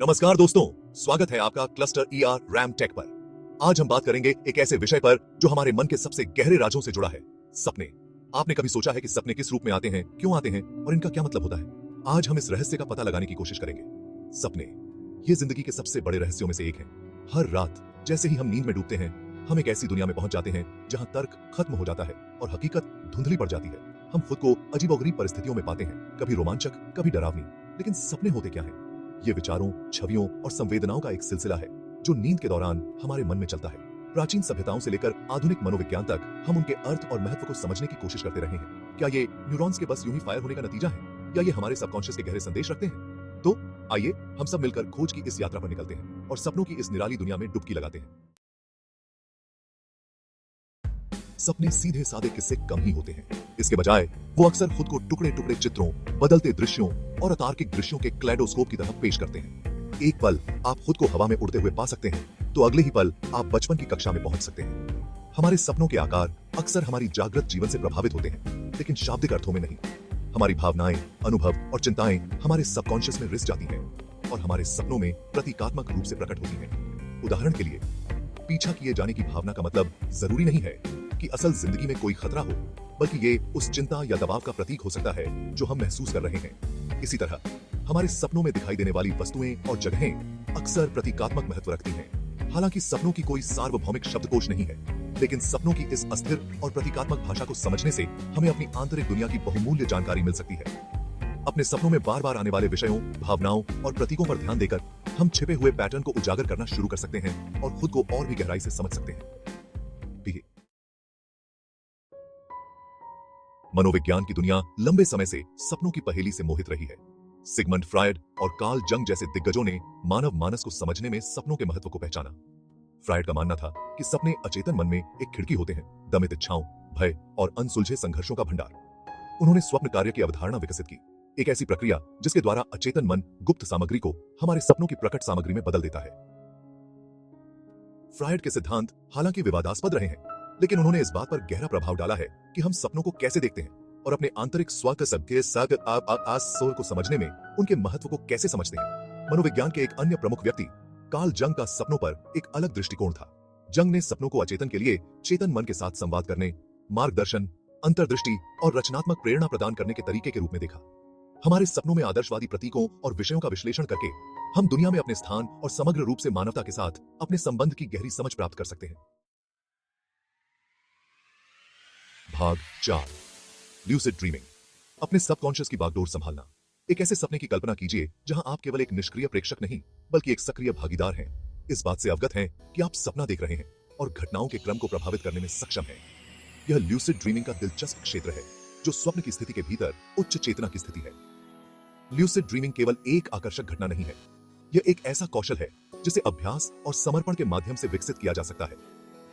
नमस्कार दोस्तों, स्वागत है आपका क्लस्टर ईआर रैम टेक पर। आज हम बात करेंगे एक ऐसे विषय पर जो हमारे मन के सबसे गहरे राजों से जुड़ा है, सपने। आपने कभी सोचा है कि सपने किस रूप में आते हैं, क्यों आते हैं और इनका क्या मतलब होता है? आज हम इस रहस्य का पता लगाने की कोशिश करेंगे। सपने ये जिंदगी के सबसे बड़े रहस्यों में से एक है। हर रात जैसे ही हम नींद में डूबते हैं, हम एक ऐसी दुनिया में पहुंच जाते हैं जहां तर्क खत्म हो जाता है और हकीकत धुंधली पड़ जाती है। हम खुद को अजीबोगरीब परिस्थितियों में पाते हैं, कभी रोमांचक, कभी डरावनी। लेकिन सपने होते क्या हैं? ये विचारों, छवियों और संवेदनाओं का एक सिलसिला है जो नींद के दौरान हमारे मन में चलता है। प्राचीन सभ्यताओं से लेकर आधुनिक मनोविज्ञान तक हम उनके अर्थ और महत्व को समझने की कोशिश करते रहे हैं। क्या ये न्यूरॉन्स के बस यूं ही फायर होने का नतीजा है, या ये हमारे सबकॉन्शियस के गहरे संदेश रखते हैं? तो आइए हम सब मिलकर खोज की इस यात्रा पर निकलते हैं और सपनों की इस निराली दुनिया में डुबकी लगाते हैं। सपने सीधे साधे किस्से कम ही होते हैं। इसके बजाय वो अक्सर खुद को टुकड़े टुकड़े चित्रों, बदलते दृश्यों और अतार्किक दृश्यों के क्लेडोस्कोप की तरह पेश करते हैं। एक पल आप खुद को हवा में उड़ते हुए पा सकते हैं, तो अगले ही पल आप बचपन की कक्षा में पहुंच सकते हैं। हमारे सपनों के आकार अक्सर हमारी जागृत जीवन से प्रभावित होते हैं, लेकिन शाब्दिक अर्थों में नहीं। हमारी भावनाएं, अनुभव और चिंताएं हमारे सबकॉन्शियस में रिस जाती हैं और हमारे सपनों में प्रतीकात्मक रूप से प्रकट होती हैं। उदाहरण के लिए, पीछा किए जाने की भावना का मतलब जरूरी नहीं है कि असल जिंदगी में कोई खतरा हो, बल्कि ये उस चिंता या दबाव का प्रतीक हो सकता है जो हम महसूस कर रहे हैं। इसी तरह हमारे सपनों में दिखाई देने वाली वस्तुएं और जगहें अक्सर प्रतीकात्मक महत्व रखती हैं। हालांकि सपनों की कोई सार्वभौमिक शब्दकोश नहीं है, लेकिन सपनों की इस अस्थिर और प्रतीकात्मक भाषा को समझने से हमें अपनी आंतरिक दुनिया की बहुमूल्य जानकारी मिल सकती है। अपने सपनों में बार बार आने वाले विषयों, भावनाओं और प्रतीकों पर ध्यान देकर हम छिपे हुए पैटर्न को उजागर करना शुरू कर सकते हैं और खुद को और भी गहराई से समझ सकते हैं। मनोविज्ञान की दुनिया लंबे समय से सपनों की पहेली से मोहित रही है। सिगमंड फ्रायड और कार्ल जंग जैसे दिग्गजों ने मानव मानस को समझने में सपनों के महत्व को पहचाना। फ्रायड का मानना था कि सपने अचेतन मन में एक खिड़की होते हैं, दमित इच्छाओं, भय और अनसुलझे संघर्षों का भंडार। उन्होंने स्वप्न कार्य की अवधारणा विकसित की, एक ऐसी प्रक्रिया जिसके द्वारा अचेतन मन गुप्त सामग्री को हमारे सपनों की प्रकट सामग्री में बदल देता है। फ्रायड के सिद्धांत हालांकि विवादास्पद रहे हैं, लेकिन उन्होंने इस बात पर गहरा प्रभाव डाला है कि हम सपनों को कैसे देखते हैं और अपने आंतरिक स्व को समझने में उनके महत्व को कैसे समझते हैं। मनोविज्ञान के एक अन्य प्रमुख व्यक्ति कार्ल जंग का सपनों पर एक अलग दृष्टिकोण था। जंग ने सपनों को अचेतन के लिए चेतन मन के साथ संवाद करने, मार्गदर्शन, अंतर्दृष्टि और रचनात्मक प्रेरणा प्रदान करने के तरीके के रूप में देखा। हमारे सपनों में आदर्शवादी प्रतीकों और विषयों का विश्लेषण करके हम दुनिया में अपने स्थान और समग्र रूप से मानवता के साथ अपने संबंध की गहरी समझ प्राप्त कर सकते हैं। भाग 4, ल्यूसिड ड्रीमिंग। अपने सबकॉन्शियस की बागडोर संभालना। एक ऐसे सपने की कल्पना कीजिए जहां आप केवल एक निष्क्रिय प्रेक्षक नहीं, बल्कि एक सक्रिय भागीदार हैं। इस बात से अवगत हैं कि आप सपना देख रहे हैं और घटनाओं के क्रम को प्रभावित करने में सक्षम हैं। यह ल्यूसिड ड्रीमिंग का दिलचस्प क्षेत्र है, जो स्वप्न की स्थिति के भीतर उच्च चेतना की स्थिति है। ल्यूसिड ड्रीमिंग केवल एक आकर्षक घटना नहीं है, यह एक ऐसा कौशल है जिसे अभ्यास और समर्पण के माध्यम से विकसित किया जा सकता है।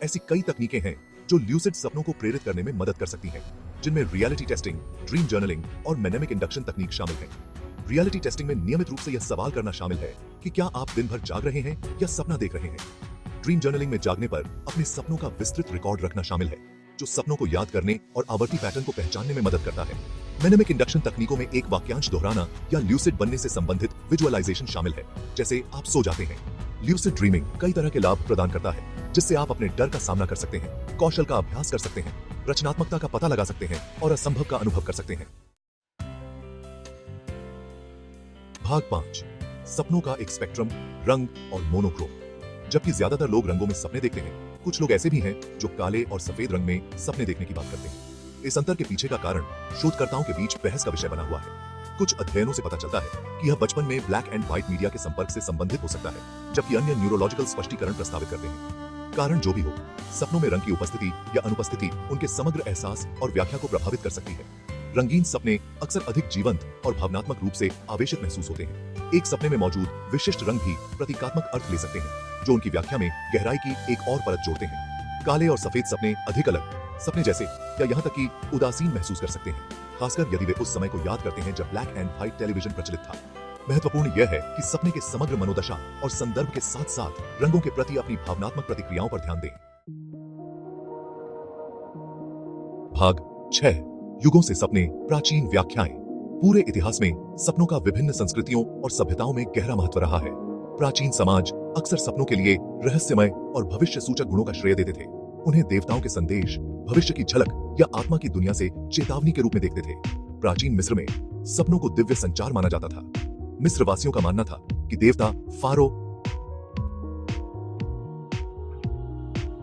ऐसी कई तकनीकें हैं जो ल्यूसिड सपनों को प्रेरित करने में मदद कर सकती हैं, जिनमें रियलिटी टेस्टिंग, ड्रीम जर्नलिंग और मेनेमिक इंडक्शन तकनीक शामिल हैं। रियलिटी टेस्टिंग में नियमित रूप से यह सवाल करना शामिल है कि क्या आप दिन भर जाग रहे हैं या सपना देख रहे हैं। ड्रीम जर्नलिंग में जागने पर अपने सपनों का विस्तृत रिकॉर्ड रखना शामिल है, जो सपनों को याद करने और आवर्ती पैटर्न को पहचानने में मदद करता है। मेनेमिक इंडक्शन तकनीकों में एक वाक्यांश दोहराना या ल्यूसिड बनने से संबंधित विजुअलाइजेशन शामिल है, जैसे आप सो जाते हैं। ल्यूसिड ड्रीमिंग कई तरह के लाभ प्रदान करता है, जिससे आप अपने डर का सामना कर सकते हैं, कौशल का अभ्यास कर सकते हैं, रचनात्मकता का पता लगा सकते हैं और असंभव का अनुभव कर सकते हैं। भाग 5, सपनों का एक स्पेक्ट्रम, रंग और मोनोक्रोम। जबकि ज्यादातर लोग रंगों में सपने देखते हैं, कुछ लोग ऐसे भी हैं जो काले और सफेद रंग में सपने देखने की बात करते हैं। इस अंतर के पीछे का कारण शोधकर्ताओं के बीच बहस का विषय बना हुआ है। कुछ अध्ययनों से पता चलता है कि यह बचपन में ब्लैक एंड व्हाइट मीडिया के संपर्क से संबंधित हो सकता है, जबकि अन्य न्यूरोलॉजिकल स्पष्टीकरण प्रस्तावित करते हैं। कारण जो भी हो, सपनों में रंग की उपस्थिति या अनुपस्थिति उनके समग्र एहसास और व्याख्या को प्रभावित कर सकती है। रंगीन सपने अक्सर अधिक जीवंत और भावनात्मक रूप से आवेशित महसूस होते हैं। एक सपने में मौजूद विशिष्ट रंग भी प्रतीकात्मक अर्थ ले सकते हैं, जो उनकी व्याख्या में गहराई की एक और परत जोड़ते हैं। काले और सफेद सपने अधिक अलग सपने जैसे या यहाँ तक कि उदासीन महसूस कर सकते हैं, खासकर यदि वे उस समय को याद करते हैं जब ब्लैक एंड व्हाइट टेलीविजन प्रचलित था। महत्वपूर्ण यह है कि सपने के समग्र मनोदशा और संदर्भ के साथ साथ रंगों के प्रति अपनी भावनात्मक प्रतिक्रियाओं पर ध्यान दें। भाग 6, युगों से सपने, प्राचीन व्याख्याएं। पूरे इतिहास में सपनों का विभिन्न संस्कृतियों और सभ्यताओं में गहरा महत्व रहा है। प्राचीन समाज अक्सर सपनों के लिए रहस्यमय और भविष्य सूचक गुणों का श्रेय देते थे। उन्हें देवताओं के संदेश, भविष्य की झलक या आत्मा की दुनिया से चेतावनी के रूप में देखते थे। प्राचीन मिस्र में सपनों को दिव्य संचार माना जाता था। मिस्र वासियों का मानना था कि देवता फारो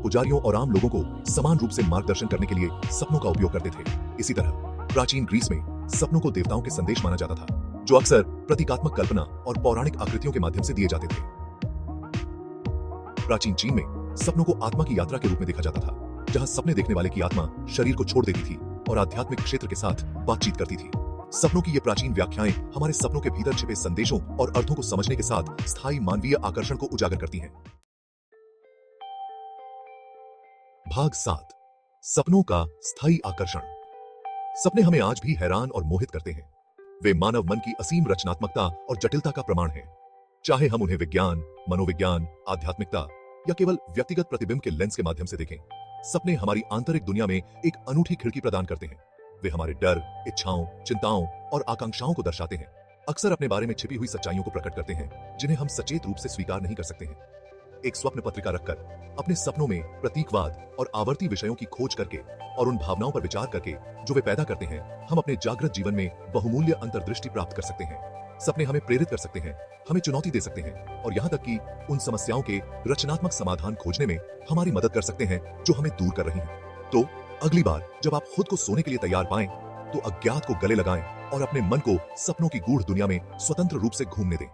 पुजारियों और आम लोगों को समान रूप से मार्गदर्शन करने के लिए सपनों का उपयोग करते थे। इसी तरह प्राचीन ग्रीस में सपनों को देवताओं के संदेश माना जाता था, जो अक्सर प्रतीकात्मक कल्पना और पौराणिक आकृतियों के माध्यम से दिए जाते थे। प्राचीन चीन में सपनों को आत्मा की यात्रा के रूप में देखा जाता था, जहां सपने देखने वाले की आत्मा शरीर को छोड़ देती थी और आध्यात्मिक क्षेत्र के साथ बातचीत करती थी। सपनों की ये प्राचीन व्याख्याएं हमारे सपनों के भीतर छिपे संदेशों और अर्थों को समझने के साथ स्थायी मानवीय आकर्षण को उजागर करती हैं। भाग 7, सपनों का स्थायी आकर्षण। सपने हमें आज भी हैरान और मोहित करते हैं। वे मानव मन की असीम रचनात्मकता और जटिलता का प्रमाण हैं। चाहे हम उन्हें विज्ञान, मनोविज्ञान, आध्यात्मिकता या केवल व्यक्तिगत प्रतिबिंब के लेंस के माध्यम से देखें, सपने हमारी आंतरिक दुनिया में एक अनूठी खिड़की प्रदान करते हैं। वे हमारे डर, इच्छाओं, चिंताओं और आकांक्षाओं को दर्शाते हैं। अक्सर अपने बारे में छिपी हुई सच्चाइयों को प्रकट करते हैं, जिन्हें हम सचेत रूप से स्वीकार नहीं कर सकते हैं। एक स्वप्न पत्रिका रखकर अपने सपनों में प्रतीकवाद और आवर्ती विषयों की खोज करके और उन भावनाओं पर विचार करके जो वे पैदा करते हैं, हम अपने जागृत जीवन में बहुमूल्य अंतर्दृष्टि प्राप्त कर सकते हैं। सपने हमें प्रेरित कर सकते हैं, हमें चुनौती दे सकते हैं और यहाँ तक कि उन समस्याओं के रचनात्मक समाधान खोजने में हमारी मदद कर सकते हैं जो हमें दूर कर रही हैं। तो अगली बार जब आप खुद को सोने के लिए तैयार पाएं, तो अज्ञात को गले लगाएं और अपने मन को सपनों की गूढ़ दुनिया में स्वतंत्र रूप से घूमने दें।